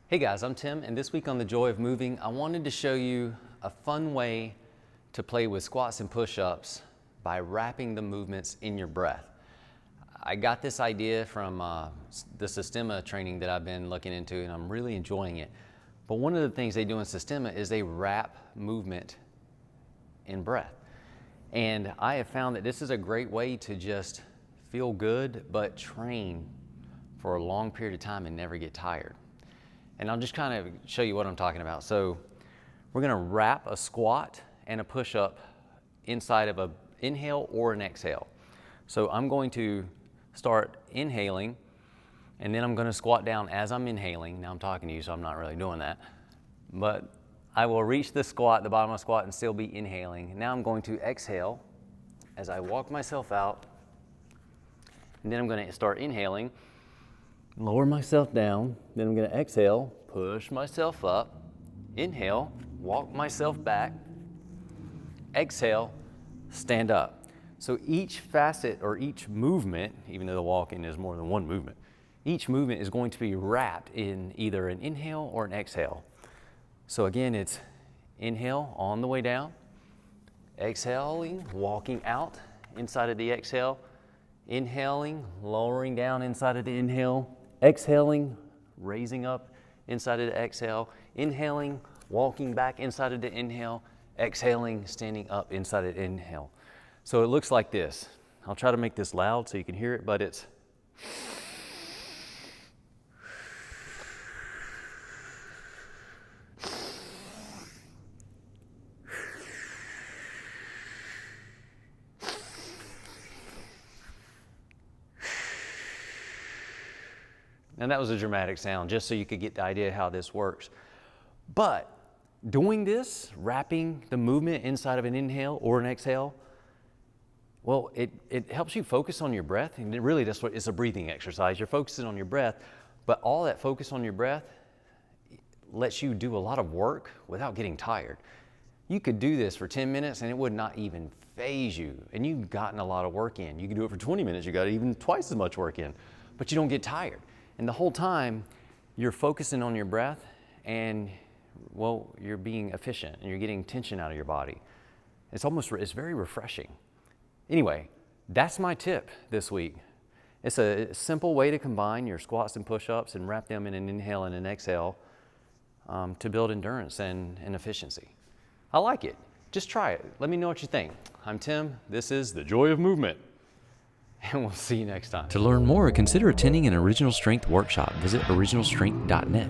Hey guys, I'm Tim, and this week on The Joy of Moving, I wanted to show you a fun way to play with squats and push-ups by wrapping the movements in your breath. I got this idea from the Systema training that I've been looking into, and I'm really enjoying it. But one of the things they do in Systema is they wrap movement in breath. And I have found that this is a great way to just feel good, but train for a long period of time and never get tired. And I'll just kind of show you what I'm talking about. So we're gonna wrap a squat and a push-up inside of an inhale or an exhale. So I'm going to start inhaling, and then I'm gonna squat down as I'm inhaling. Now I'm talking to you, so I'm not really doing that. But I will reach the squat, the bottom of the squat, and still be inhaling. Now I'm going to exhale as I walk myself out, and then I'm gonna start inhaling, lower myself down, then I'm gonna exhale, push myself up, inhale, walk myself back, exhale, stand up. So each facet or each movement, even though the walking is more than one movement, each movement is going to be wrapped in either an inhale or an exhale. So again, it's inhale on the way down, exhaling, walking out inside of the exhale, inhaling, lowering down inside of the inhale, exhaling, raising up inside of the exhale, inhaling, walking back inside of the inhale, exhaling, standing up inside of the inhale. So it looks like this. I'll try to make this loud so you can hear it, but it's and that was a dramatic sound, just so you could get the idea of how this works. But doing this, wrapping the movement inside of an inhale or an exhale, well, it helps you focus on your breath, and really that's what it's a breathing exercise. You're focusing on your breath, but all that focus on your breath lets you do a lot of work without getting tired. You could do this for 10 minutes and it would not even faze you, and you've gotten a lot of work in. You can do it for 20 minutes, you got even twice as much work in, but you don't get tired. And the whole time, you're focusing on your breath and, well, you're being efficient and you're getting tension out of your body. It's very refreshing. Anyway, that's my tip this week. It's a simple way to combine your squats and push-ups and wrap them in an inhale and an exhale to build endurance and efficiency. I like it. Just try it. Let me know what you think. I'm Tim. This is The Joy of Movement. And we'll see you next time. To learn more, consider attending an Original Strength workshop. Visit originalstrength.net.